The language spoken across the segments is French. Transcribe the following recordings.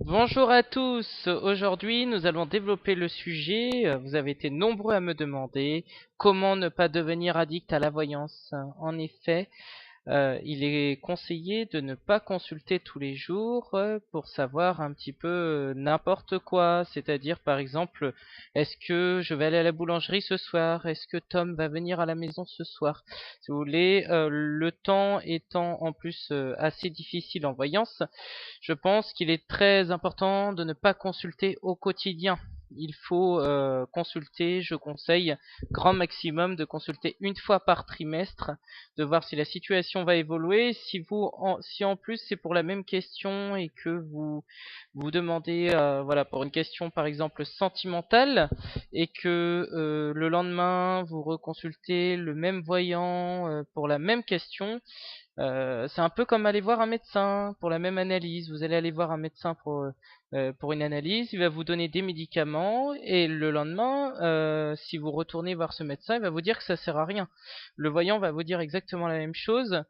Bonjour à tous, aujourd'hui nous allons développer le sujet, vous avez été nombreux à me demander comment ne pas devenir addict à la voyance. En effet, il est conseillé de ne pas consulter tous les jours pour savoir un petit peu n'importe quoi. C'est-à-dire, par exemple, est-ce que je vais aller à la boulangerie ce soir? Est-ce que Tom va venir à la maison ce soir? Si vous voulez, le temps étant en plus assez difficile en voyance, je pense qu'il est très important de ne pas consulter au quotidien. Il faut consulter, je conseille, grand maximum de consulter une fois par trimestre, de voir si la situation va évoluer. Si en plus c'est pour la même question et que vous demandez, voilà, pour une question par exemple sentimentale, et que le lendemain vous reconsultez le même voyant pour la même question, c'est un peu comme aller voir un médecin pour la même analyse. Vous allez aller voir un médecin pour une analyse, il va vous donner des médicaments et le lendemain, si vous retournez voir ce médecin, il va vous dire que ça sert à rien. Le voyant va vous dire exactement la même chose.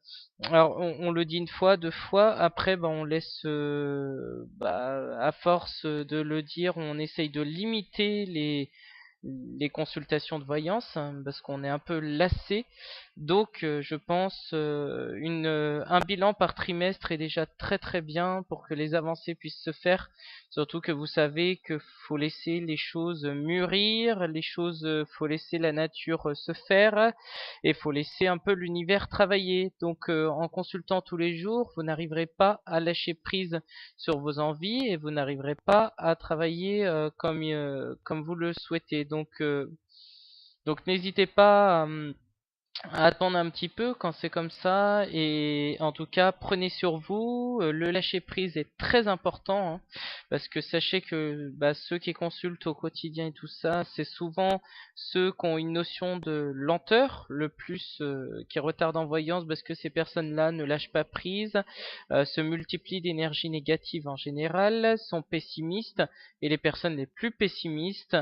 Alors on le dit une fois, deux fois, après on laisse, à force de le dire, on essaye de limiter les consultations de voyance parce qu'on est un peu lassé. Donc je pense un bilan par trimestre est déjà très très bien pour que les avancées puissent se faire. Surtout que vous savez que faut laisser les choses mûrir, faut laisser la nature se faire et faut laisser un peu l'univers travailler. Donc en consultant tous les jours, vous n'arriverez pas à lâcher prise sur vos envies et vous n'arriverez pas à travailler comme vous le souhaitez. Donc n'hésitez pas à attendre un petit peu quand c'est comme ça, et en tout cas prenez sur vous. Le lâcher prise est très important, hein, parce que sachez que ceux qui consultent au quotidien et tout ça, c'est souvent ceux qui ont une notion de lenteur le plus, qui retardent en voyance, parce que ces personnes-là ne lâchent pas prise, se multiplient d'énergie négative en général, sont pessimistes, et les personnes les plus pessimistes,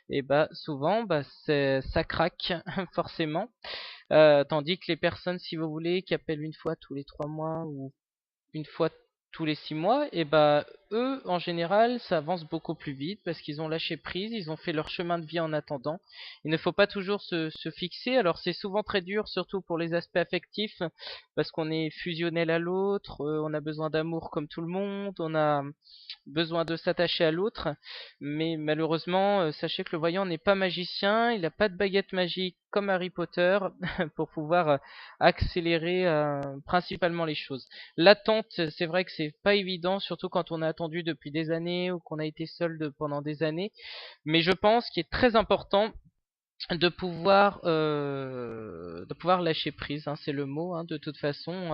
et souvent ça craque forcément. Tandis que les personnes, si vous voulez, qui appellent une fois tous les 3 mois ou une fois tous les 6 mois, et eux, en général, ça avance beaucoup plus vite parce qu'ils ont lâché prise, ils ont fait leur chemin de vie en attendant. Il ne faut pas toujours se fixer. Alors c'est souvent très dur, surtout pour les aspects affectifs, parce qu'on est fusionnel à l'autre, on a besoin d'amour comme tout le monde, on a besoin de s'attacher à l'autre, mais malheureusement, sachez que le voyant n'est pas magicien, il n'a pas de baguette magique comme Harry Potter pour pouvoir accélérer principalement les choses. L'attente, c'est vrai que c'est pas évident, surtout quand on a attendu depuis des années ou qu'on a été seul pendant des années, mais je pense qu'il est très important de pouvoir lâcher prise, hein, c'est le mot, hein, de toute façon,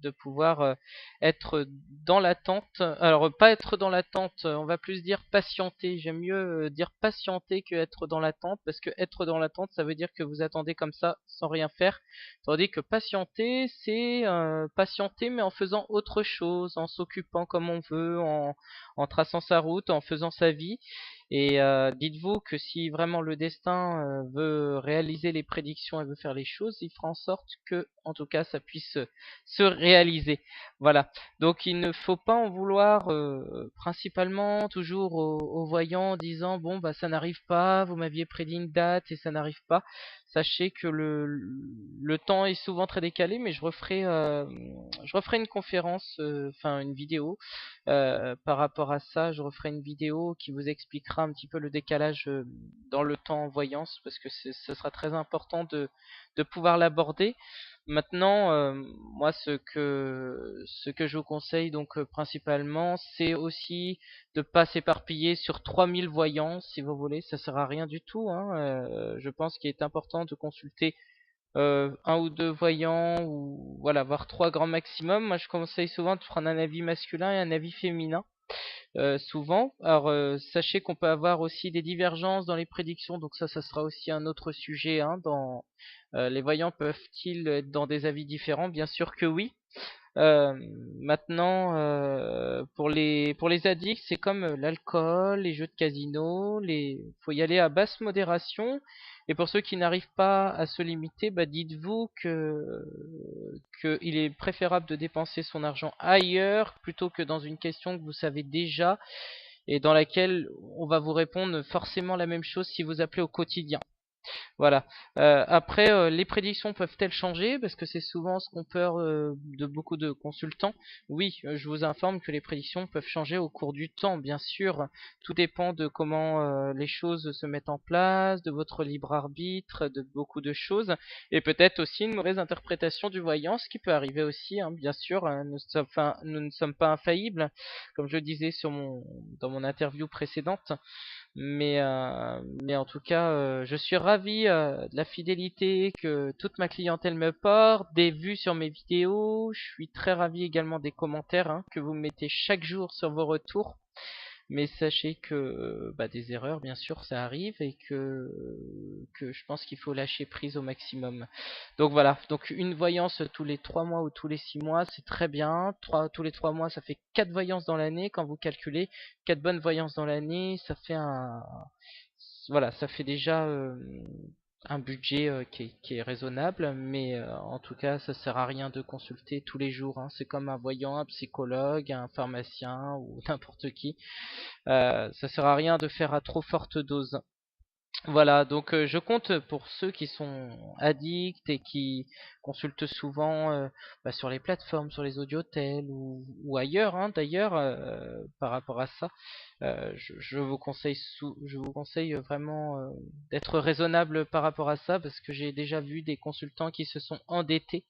de pouvoir être dans l'attente. Alors pas être dans l'attente, on va plus dire patienter. J'aime mieux dire patienter que être dans l'attente, parce que être dans l'attente, ça veut dire que vous attendez comme ça sans rien faire, tandis que patienter, c'est patienter mais en faisant autre chose, en s'occupant comme on veut, en traçant sa route, en faisant sa vie. Et dites-vous que si vraiment le destin veut réaliser les prédictions et veut faire les choses, il fera en sorte que, en tout cas, ça puisse se réaliser. Voilà. Donc il ne faut pas en vouloir principalement toujours aux voyants en disant bon ça n'arrive pas, vous m'aviez prédit une date et ça n'arrive pas. Sachez que le temps est souvent très décalé, mais je referai une conférence, enfin une vidéo par rapport à ça. Je referai une vidéo qui vous expliquera un petit peu le décalage dans le temps en voyance, parce que ce sera très important de pouvoir l'aborder. Maintenant, moi, ce que je vous conseille, donc principalement, c'est aussi de pas s'éparpiller sur 3000 voyants, si vous voulez. Ça sert à rien du tout, hein. Je pense qu'il est important de consulter un ou deux voyants, ou voilà, voire trois grands maximum. Moi, je conseille souvent de prendre un avis masculin et un avis féminin, souvent. Alors, sachez qu'on peut avoir aussi des divergences dans les prédictions, donc ça sera aussi un autre sujet, hein, les voyants peuvent-ils être dans des avis différents? Bien sûr que oui. Euh, Maintenant, pour les addicts, c'est comme l'alcool, les jeux de casino, faut y aller à basse modération. Et pour ceux qui n'arrivent pas à se limiter, bah dites-vous que il est préférable de dépenser son argent ailleurs plutôt que dans une question que vous savez déjà et dans laquelle on va vous répondre forcément la même chose si vous appelez au quotidien. Voilà. Après, les prédictions peuvent-elles changer? Parce que c'est souvent ce qu'ont peur de beaucoup de consultants. Oui, je vous informe que les prédictions peuvent changer au cours du temps, bien sûr. Tout dépend de comment les choses se mettent en place, de votre libre arbitre, de beaucoup de choses. Et peut-être aussi une mauvaise interprétation du voyant, ce qui peut arriver aussi, hein, bien sûr. Nous ne sommes pas infaillibles, comme je le disais dans mon interview précédente. Mais en tout cas, je suis ravi de la fidélité que toute ma clientèle me porte, des vues sur mes vidéos. Je suis très ravi également des commentaires hein, que vous mettez chaque jour sur vos retours. Mais sachez que bah, des erreurs, bien sûr, ça arrive et que je pense qu'il faut lâcher prise au maximum. Donc voilà, donc une voyance tous les 3 mois ou tous les 6 mois, c'est très bien. Tous les 3 mois, ça fait 4 voyances dans l'année. Quand vous calculez 4 bonnes voyances dans l'année, ça fait voilà, ça fait déjà un budget qui est raisonnable, mais en tout cas, ça sert à rien de consulter tous les jours, hein. C'est comme un voyant, un psychologue, un pharmacien ou n'importe qui. Ça sert à rien de faire à trop forte dose. Voilà, donc je compte pour ceux qui sont addicts et qui consultent souvent bah, sur les plateformes, sur les audiotels ou ailleurs, hein, d'ailleurs, par rapport à ça. Je vous conseille vraiment d'être raisonnable par rapport à ça parce que j'ai déjà vu des consultants qui se sont endettés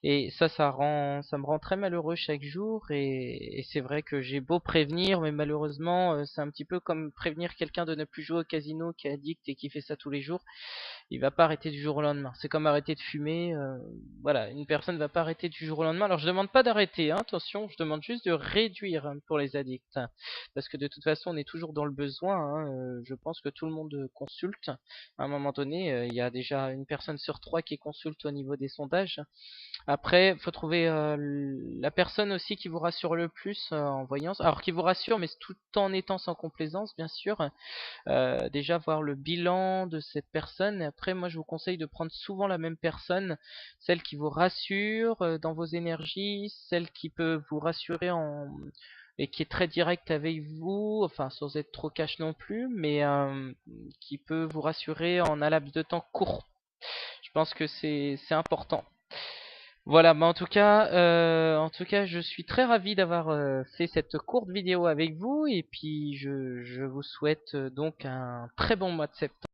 et ça me rend très malheureux chaque jour et c'est vrai que j'ai beau prévenir, mais malheureusement, c'est un petit peu comme prévenir quelqu'un de ne plus jouer au casino qui est addict et qui fait ça tous les jours. Il va pas arrêter du jour au lendemain. C'est comme arrêter de fumer. Voilà, une personne va pas arrêter du jour au lendemain. Alors je demande pas d'arrêter, hein, attention, je demande juste de réduire pour les addicts, parce que de toute façon on est toujours dans le besoin. Hein, je pense que tout le monde consulte. À un moment donné, il y a déjà une personne sur 3 qui consulte au niveau des sondages. Après, faut trouver la personne aussi qui vous rassure le plus en voyance. Alors qui vous rassure, mais tout en étant sans complaisance, bien sûr. Déjà voir le bilan de cette personne. Et après, moi, je vous conseille de prendre souvent la même personne, celle qui vous rassure dans vos énergies, celle qui peut vous rassurer et qui est très directe avec vous, enfin sans être trop cash non plus, mais qui peut vous rassurer en un laps de temps court. Je pense que c'est important. Voilà, mais en tout cas, je suis très ravi d'avoir fait cette courte vidéo avec vous et puis je vous souhaite donc un très bon mois de septembre.